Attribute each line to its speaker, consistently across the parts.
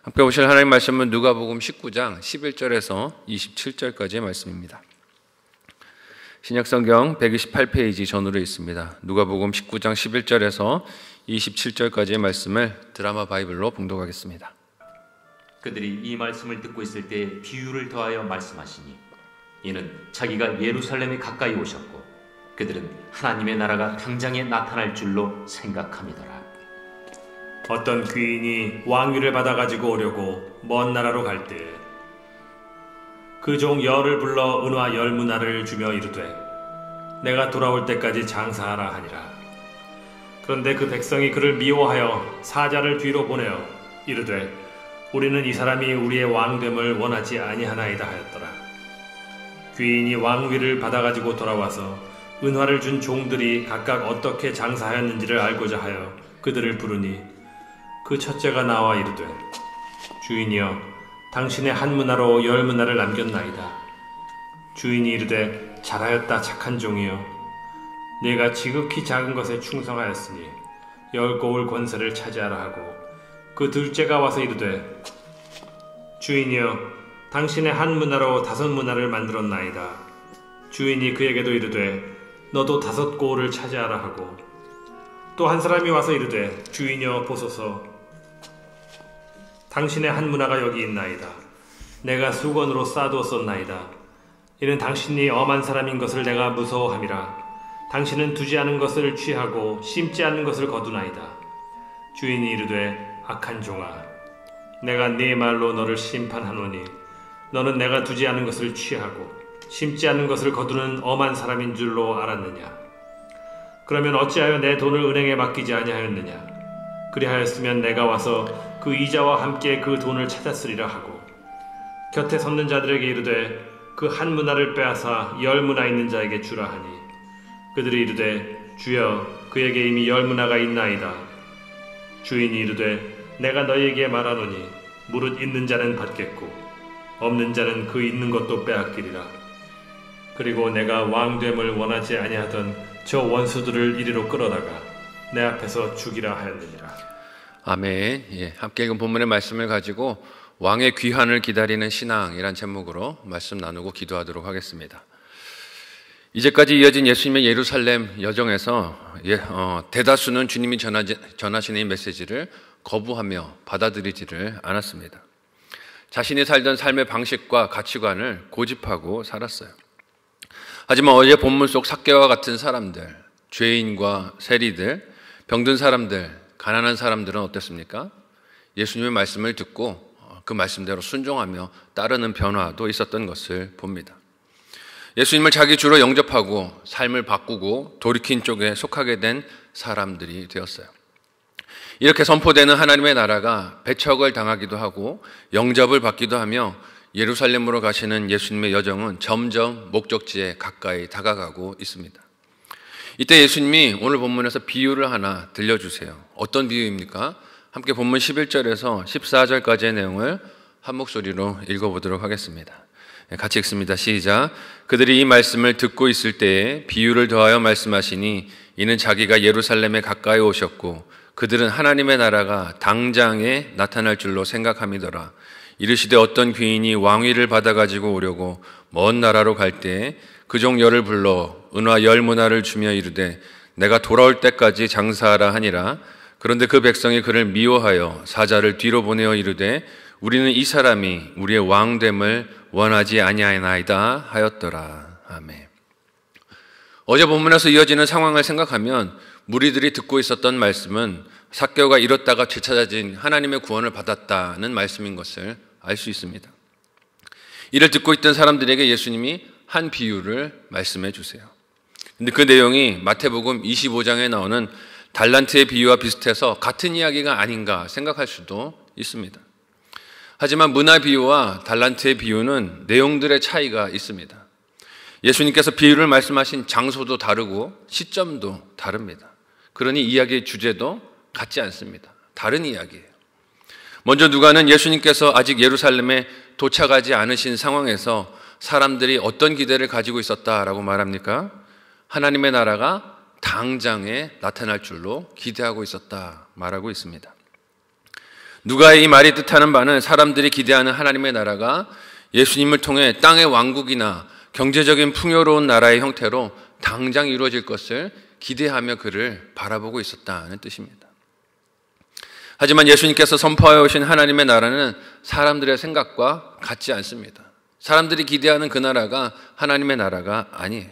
Speaker 1: 함께 보실 하나님 말씀은 누가복음 19장 11절에서 27절까지의 말씀입니다. 신약성경 128페이지 전후로 있습니다. 누가복음 19장 11절에서 27절까지의 말씀을 드라마 바이블로 봉독하겠습니다.
Speaker 2: 그들이 이 말씀을 듣고 있을 때 비유를 더하여 말씀하시니 이는 자기가 예루살렘에 가까이 오셨고 그들은 하나님의 나라가 당장에 나타날 줄로 생각함이더라.
Speaker 3: 어떤 귀인이 왕위를 받아가지고 오려고 먼 나라로 갈 때 그 종 열을 불러 은화 10문화를 주며 이르되 내가 돌아올 때까지 장사하라 하니라. 그런데 그 백성이 그를 미워하여 사자를 뒤로 보내어 이르되 우리는 이 사람이 우리의 왕됨을 원하지 아니하나이다 하였더라. 귀인이 왕위를 받아가지고 돌아와서 은화를 준 종들이 각각 어떻게 장사하였는지를 알고자 하여 그들을 부르니 그 첫째가 나와 이르되 주인이여 당신의 한 문화로 10문화를 남겼나이다. 주인이 이르되 잘하였다 착한 종이여 네가 지극히 작은 것에 충성하였으니 10고울 권세를 차지하라 하고 그 둘째가 와서 이르되 주인이여 당신의 한 문화로 5문화를 만들었나이다. 주인이 그에게도 이르되 너도 5고울을 차지하라 하고 또 한 사람이 와서 이르되 주인이여 보소서 당신의 한 문화가 여기 있나이다. 내가 수건으로 싸두었었나이다. 이는 당신이 엄한 사람인 것을 내가 무서워함이라. 당신은 두지 않은 것을 취하고 심지 않은 것을 거두나이다. 주인이 이르되 악한 종아 내가 네 말로 너를 심판하노니 너는 내가 두지 않은 것을 취하고 심지 않은 것을 거두는 엄한 사람인 줄로 알았느냐. 그러면 어찌하여 내 돈을 은행에 맡기지 아니하였느냐. 그리하였으면 내가 와서 그 이자와 함께 그 돈을 찾았으리라 하고 곁에 섰는 자들에게 이르되 그 한 문화를 빼앗아 10문화 있는 자에게 주라 하니 그들이 이르되 주여 그에게 이미 10문화가 있나이다. 주인이 이르되 내가 너희에게 말하노니 무릇 있는 자는 받겠고 없는 자는 그 있는 것도 빼앗기리라. 그리고 내가 왕됨을 원하지 아니하던 저 원수들을 이리로 끌어다가 내 앞에서 죽이라 하였느니라.
Speaker 1: 아멘. 함께 읽은 본문의 말씀을 가지고 왕의 귀환을 기다리는 신앙이란 제목으로 말씀 나누고 기도하도록 하겠습니다. 이제까지 이어진 예수님의 예루살렘 여정에서 대다수는 주님이 전하시는 이 메시지를 거부하며 받아들이지를 않았습니다. 자신이 살던 삶의 방식과 가치관을 고집하고 살았어요. 하지만 어제 본문 속 삭개와 같은 사람들, 죄인과 세리들, 병든 사람들, 가난한 사람들은 어땠습니까? 예수님의 말씀을 듣고 그 말씀대로 순종하며 따르는 변화도 있었던 것을 봅니다. 예수님을 자기 주로 영접하고 삶을 바꾸고 돌이킨 쪽에 속하게 된 사람들이 되었어요. 이렇게 선포되는 하나님의 나라가 배척을 당하기도 하고 영접을 받기도 하며 예루살렘으로 가시는 예수님의 여정은 점점 목적지에 가까이 다가가고 있습니다. 이때 예수님이 오늘 본문에서 비유를 하나 들려주세요. 어떤 비유입니까? 함께 본문 11절에서 14절까지의 내용을 한 목소리로 읽어보도록 하겠습니다. 같이 읽습니다. 시작. 그들이 이 말씀을 듣고 있을 때에 비유를 더하여 말씀하시니 이는 자기가 예루살렘에 가까이 오셨고 그들은 하나님의 나라가 당장에 나타날 줄로 생각함이더라. 이르시되 어떤 귀인이 왕위를 받아가지고 오려고 먼 나라로 갈 때에 그 종 열을 불러 은화 10문화를 주며 이르되 내가 돌아올 때까지 장사하라 하니라. 그런데 그 백성이 그를 미워하여 사자를 뒤로 보내어 이르되 우리는 이 사람이 우리의 왕됨을 원하지 아니하나이다 하였더라. 아멘. 어제 본문에서 이어지는 상황을 생각하면 무리들이 듣고 있었던 말씀은 삭개오가 잃었다가 되찾아진 하나님의 구원을 받았다는 말씀인 것을 알 수 있습니다. 이를 듣고 있던 사람들에게 예수님이 한 비유를 말씀해 주세요. 근데 그 내용이 마태복음 25장에 나오는 달란트의 비유와 비슷해서 같은 이야기가 아닌가 생각할 수도 있습니다. 하지만 문화 비유와 달란트의 비유는 내용들의 차이가 있습니다. 예수님께서 비유를 말씀하신 장소도 다르고 시점도 다릅니다. 그러니 이야기의 주제도 같지 않습니다. 다른 이야기예요. 먼저 누가는 예수님께서 아직 예루살렘에 도착하지 않으신 상황에서 사람들이 어떤 기대를 가지고 있었다라고 말합니까? 하나님의 나라가 당장에 나타날 줄로 기대하고 있었다 말하고 있습니다. 누가의 이 말이 뜻하는 바는 사람들이 기대하는 하나님의 나라가 예수님을 통해 땅의 왕국이나 경제적인 풍요로운 나라의 형태로 당장 이루어질 것을 기대하며 그를 바라보고 있었다는 뜻입니다. 하지만 예수님께서 선포하여 오신 하나님의 나라는 사람들의 생각과 같지 않습니다. 사람들이 기대하는 그 나라가 하나님의 나라가 아니에요.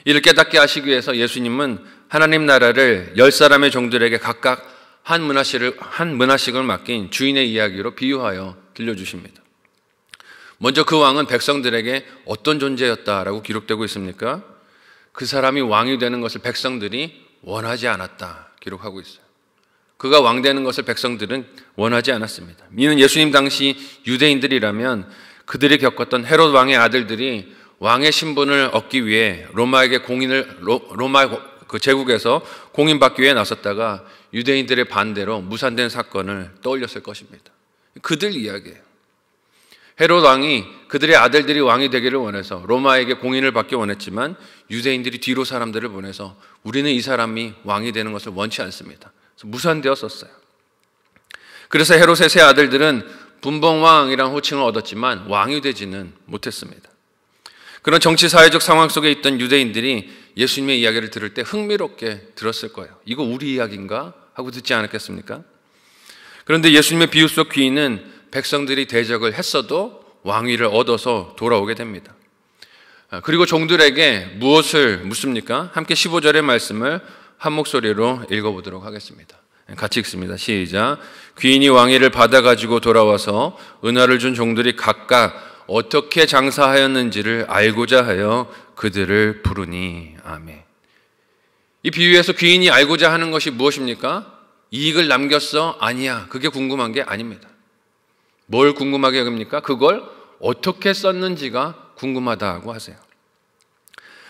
Speaker 1: 이를 깨닫게 하시기 위해서 예수님은 하나님 나라를 10사람의 종들에게 각각 한 문화씩을 맡긴 주인의 이야기로 비유하여 들려주십니다. 먼저 그 왕은 백성들에게 어떤 존재였다라고 기록되고 있습니까? 그 사람이 왕이 되는 것을 백성들이 원하지 않았다 기록하고 있어요. 그가 왕 되는 것을 백성들은 원하지 않았습니다. 이는 예수님 당시 유대인들이라면 그들이 겪었던 헤롯 왕의 아들들이 왕의 신분을 얻기 위해 로마 그 제국에서 공인받기 위해 나섰다가 유대인들의 반대로 무산된 사건을 떠올렸을 것입니다. 그들 이야기예요. 헤롯 왕이 그들의 아들들이 왕이 되기를 원해서 로마에게 공인을 받기 원했지만 유대인들이 뒤로 사람들을 보내서 우리는 이 사람이 왕이 되는 것을 원치 않습니다. 그래서 무산되었었어요. 그래서 헤롯의 세 아들들은 분봉왕이라는 호칭을 얻었지만 왕이 되지는 못했습니다. 그런 정치 사회적 상황 속에 있던 유대인들이 예수님의 이야기를 들을 때 흥미롭게 들었을 거예요. 이거 우리 이야기인가? 하고 듣지 않았겠습니까? 그런데 예수님의 비유 속 귀인은 백성들이 대적을 했어도 왕위를 얻어서 돌아오게 됩니다. 그리고 종들에게 무엇을 묻습니까? 함께 15절의 말씀을 한 목소리로 읽어보도록 하겠습니다. 같이 읽습니다. 시작. 귀인이 왕위를 받아가지고 돌아와서 은화를 준 종들이 각각 어떻게 장사하였는지를 알고자 하여 그들을 부르니. 아멘. 이 비유에서 귀인이 알고자 하는 것이 무엇입니까? 이익을 남겼어? 아니야. 그게 궁금한 게 아닙니다. 뭘 궁금하게 여깁니까? 그걸 어떻게 썼는지가 궁금하다고 하세요.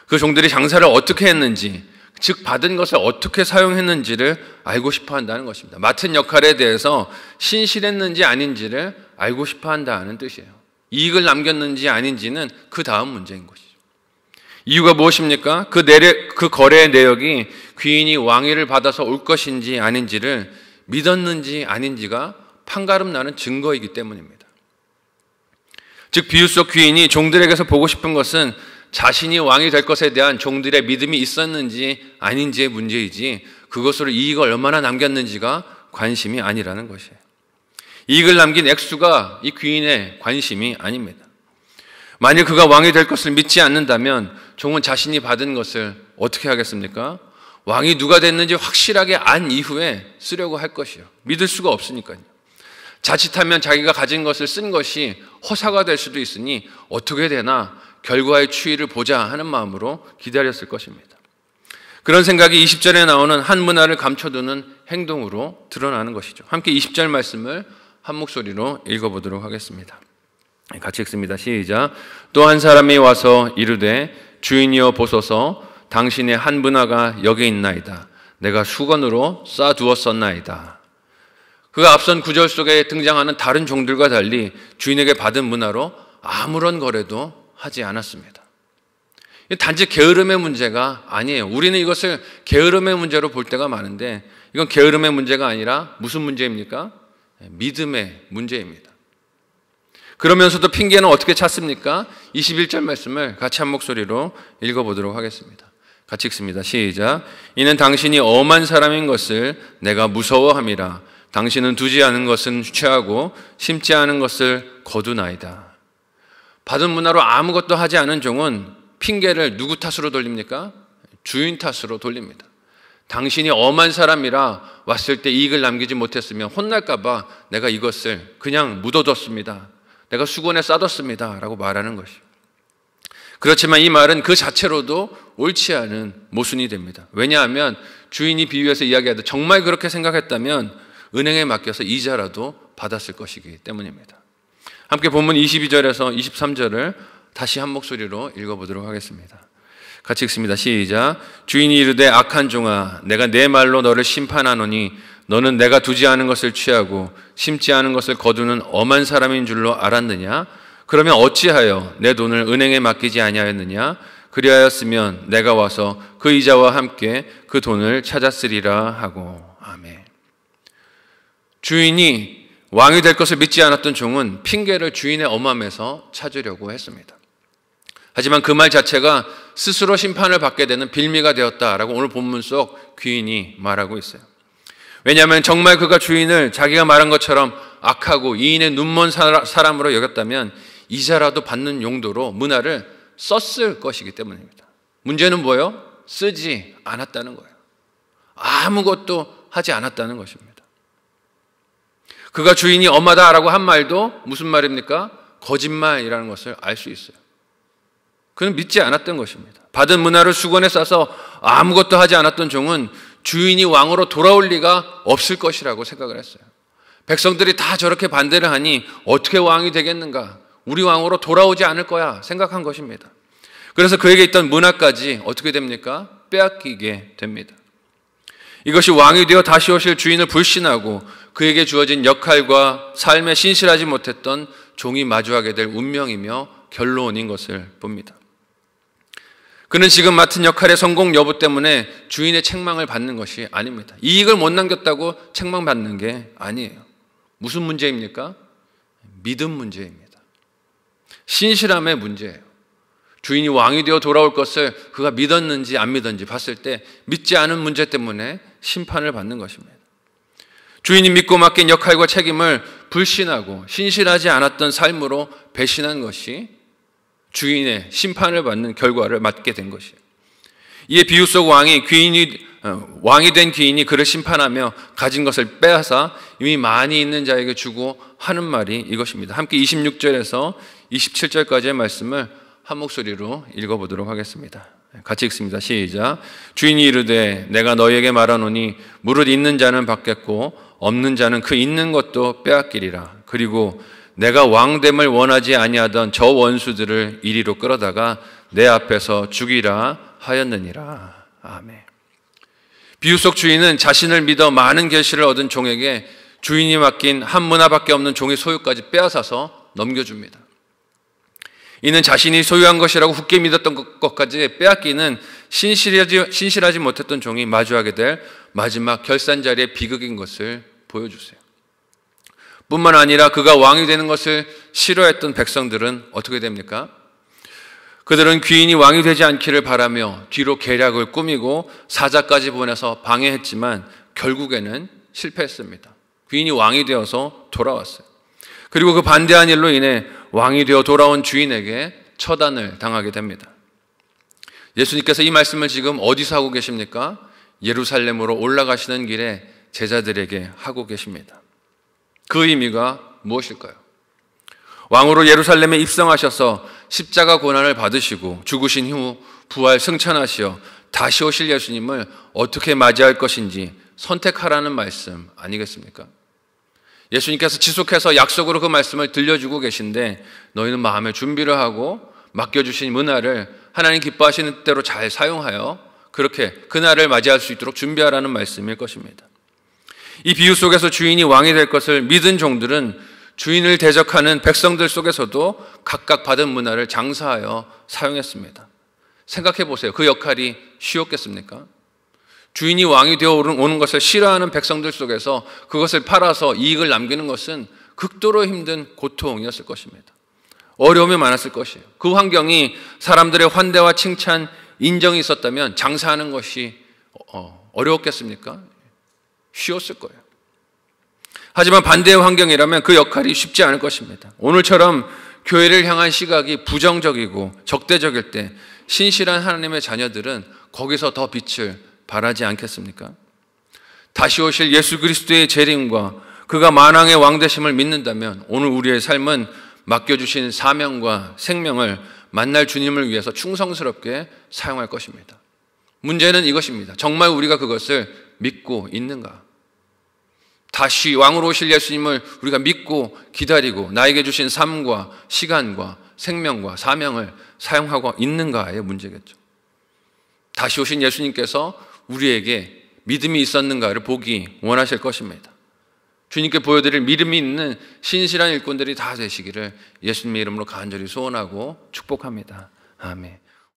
Speaker 1: 그 종들이 장사를 어떻게 했는지, 즉 받은 것을 어떻게 사용했는지를 알고 싶어 한다는 것입니다. 맡은 역할에 대해서 신실했는지 아닌지를 알고 싶어 한다는 뜻이에요. 이익을 남겼는지 아닌지는 그 다음 문제인 것이죠. 이유가 무엇입니까? 그 거래의 내역이 귀인이 왕위를 받아서 올 것인지 아닌지를 믿었는지 아닌지가 판가름 나는 증거이기 때문입니다. 즉 비유 속 귀인이 종들에게서 보고 싶은 것은 자신이 왕이 될 것에 대한 종들의 믿음이 있었는지 아닌지의 문제이지 그것으로 이익을 얼마나 남겼는지가 관심이 아니라는 것이에요. 이익을 남긴 액수가 이 귀인의 관심이 아닙니다. 만일 그가 왕이 될 것을 믿지 않는다면 종은 자신이 받은 것을 어떻게 하겠습니까? 왕이 누가 됐는지 확실하게 안 이후에 쓰려고 할 것이요. 믿을 수가 없으니까요. 자칫하면 자기가 가진 것을 쓴 것이 허사가 될 수도 있으니 어떻게 되나 결과의 추이를 보자 하는 마음으로 기다렸을 것입니다. 그런 생각이 20절에 나오는 한 문화를 감춰두는 행동으로 드러나는 것이죠. 함께 20절 말씀을 한 목소리로 읽어보도록 하겠습니다. 같이 읽습니다. 시작. 또 한 사람이 와서 이르되 주인이여 보소서 당신의 한 문화가 여기 있나이다. 내가 수건으로 싸두었었나이다. 그가 앞선 구절 속에 등장하는 다른 종들과 달리 주인에게 받은 문화로 아무런 거래도 하지 않았습니다. 단지 게으름의 문제가 아니에요. 우리는 이것을 게으름의 문제로 볼 때가 많은데 이건 게으름의 문제가 아니라 무슨 문제입니까? 믿음의 문제입니다. 그러면서도 핑계는 어떻게 찾습니까? 21절 말씀을 같이 한 목소리로 읽어보도록 하겠습니다. 같이 읽습니다. 시작. 이는 당신이 엄한 사람인 것을 내가 무서워함이라. 당신은 두지 않은 것은 취하고 심지 않은 것을 거두나이다. 받은 문화로 아무것도 하지 않은 종은 핑계를 누구 탓으로 돌립니까? 주인 탓으로 돌립니다. 당신이 엄한 사람이라 왔을 때 이익을 남기지 못했으면 혼날까 봐 내가 이것을 그냥 묻어뒀습니다. 내가 수건에 싸뒀습니다. 라고 말하는 것이죠. 그렇지만 이 말은 그 자체로도 옳지 않은 모순이 됩니다. 왜냐하면 주인이 비유해서 이야기하듯 정말 그렇게 생각했다면 은행에 맡겨서 이자라도 받았을 것이기 때문입니다. 함께 본문 22절에서 23절을 다시 한 목소리로 읽어보도록 하겠습니다. 같이 읽습니다. 시작. 주인이 이르되 악한 종아 내가 내 말로 너를 심판하노니 너는 내가 두지 않은 것을 취하고 심지 않은 것을 거두는 엄한 사람인 줄로 알았느냐? 그러면 어찌하여 내 돈을 은행에 맡기지 아니하였느냐? 그리하였으면 내가 와서 그 이자와 함께 그 돈을 찾았으리라 하고. 아멘. 주인이 왕이 될 것을 믿지 않았던 종은 핑계를 주인의 엄함에서 찾으려고 했습니다. 하지만 그 말 자체가 스스로 심판을 받게 되는 빌미가 되었다라고 오늘 본문 속 귀인이 말하고 있어요. 왜냐하면 정말 그가 주인을 자기가 말한 것처럼 악하고 이인의 눈먼 사람으로 여겼다면 이자라도 받는 용도로 문화를 썼을 것이기 때문입니다. 문제는 뭐예요? 쓰지 않았다는 거예요. 아무것도 하지 않았다는 것입니다. 그가 주인이 엄하다라고 한 말도 무슨 말입니까? 거짓말이라는 것을 알 수 있어요. 그는 믿지 않았던 것입니다. 받은 문화를 수건에 싸서 아무것도 하지 않았던 종은 주인이 왕으로 돌아올 리가 없을 것이라고 생각을 했어요. 백성들이 다 저렇게 반대를 하니 어떻게 왕이 되겠는가? 우리 왕으로 돌아오지 않을 거야 생각한 것입니다. 그래서 그에게 있던 문화까지 어떻게 됩니까? 빼앗기게 됩니다. 이것이 왕이 되어 다시 오실 주인을 불신하고 그에게 주어진 역할과 삶에 신실하지 못했던 종이 마주하게 될 운명이며 결론인 것을 봅니다. 그는 지금 맡은 역할의 성공 여부 때문에 주인의 책망을 받는 것이 아닙니다. 이익을 못 남겼다고 책망받는 게 아니에요. 무슨 문제입니까? 믿음 문제입니다. 신실함의 문제예요. 주인이 왕이 되어 돌아올 것을 그가 믿었는지 안 믿었는지 봤을 때 믿지 않은 문제 때문에 심판을 받는 것입니다. 주인이 믿고 맡긴 역할과 책임을 불신하고 신실하지 않았던 삶으로 배신한 것이 주인의 심판을 받는 결과를 맞게 된 것이에요. 이에 비유 속 왕이 된 귀인이 그를 심판하며 가진 것을 빼앗아 이미 많이 있는 자에게 주고 하는 말이 이것입니다. 함께 26절에서 27절까지의 말씀을 한 목소리로 읽어보도록 하겠습니다. 같이 읽습니다. 시작. 주인이 이르되 내가 너희에게 말하노니 무릇 있는 자는 받겠고 없는 자는 그 있는 것도 빼앗기리라. 그리고 내가 왕됨을 원하지 아니하던 저 원수들을 이리로 끌어다가 내 앞에서 죽이라 하였느니라. 아멘. 비유 속 주인은 자신을 믿어 많은 계시를 얻은 종에게 주인이 맡긴 한 문화밖에 없는 종의 소유까지 빼앗아서 넘겨줍니다. 이는 자신이 소유한 것이라고 굳게 믿었던 것까지 빼앗기는 신실하지 못했던 종이 마주하게 될 마지막 결산자리의 비극인 것을 보여주세요. 뿐만 아니라 그가 왕이 되는 것을 싫어했던 백성들은 어떻게 됩니까? 그들은 귀인이 왕이 되지 않기를 바라며 뒤로 계략을 꾸미고 사자까지 보내서 방해했지만 결국에는 실패했습니다. 귀인이 왕이 되어서 돌아왔어요. 그리고 그 반대한 일로 인해 왕이 되어 돌아온 주인에게 처단을 당하게 됩니다. 예수님께서 이 말씀을 지금 어디서 하고 계십니까? 예루살렘으로 올라가시는 길에 제자들에게 하고 계십니다. 그 의미가 무엇일까요? 왕으로 예루살렘에 입성하셔서 십자가 고난을 받으시고 죽으신 후 부활 승천하시어 다시 오실 예수님을 어떻게 맞이할 것인지 선택하라는 말씀 아니겠습니까? 예수님께서 지속해서 약속으로 그 말씀을 들려주고 계신데 너희는 마음의 준비를 하고 맡겨주신 문화를 하나님 기뻐하시는 대로 잘 사용하여 그렇게 그날을 맞이할 수 있도록 준비하라는 말씀일 것입니다. 이 비유 속에서 주인이 왕이 될 것을 믿은 종들은 주인을 대적하는 백성들 속에서도 각각 받은 문화를 장사하여 사용했습니다. 생각해 보세요. 그 역할이 쉬웠겠습니까? 주인이 왕이 되어 오는 것을 싫어하는 백성들 속에서 그것을 팔아서 이익을 남기는 것은 극도로 힘든 고통이었을 것입니다. 어려움이 많았을 것이에요. 그 환경이 사람들의 환대와 칭찬, 인정이 있었다면 장사하는 것이 어려웠겠습니까? 쉬웠을 거예요. 하지만 반대의 환경이라면 그 역할이 쉽지 않을 것입니다. 오늘처럼 교회를 향한 시각이 부정적이고 적대적일 때 신실한 하나님의 자녀들은 거기서 더 빛을 발하지 않겠습니까? 다시 오실 예수 그리스도의 재림과 그가 만왕의 왕 되심을 믿는다면 오늘 우리의 삶은 맡겨주신 사명과 생명을 만날 주님을 위해서 충성스럽게 사용할 것입니다. 문제는 이것입니다. 정말 우리가 그것을 믿고 있는가? 다시 왕으로 오실 예수님을 우리가 믿고 기다리고 나에게 주신 삶과 시간과 생명과 사명을 사용하고 있는가의 문제겠죠. 다시 오신 예수님께서 우리에게 믿음이 있었는가를 보기 원하실 것입니다. 주님께 보여드릴 믿음이 있는 신실한 일꾼들이 다 되시기를 예수님의 이름으로 간절히 소원하고 축복합니다. 아멘.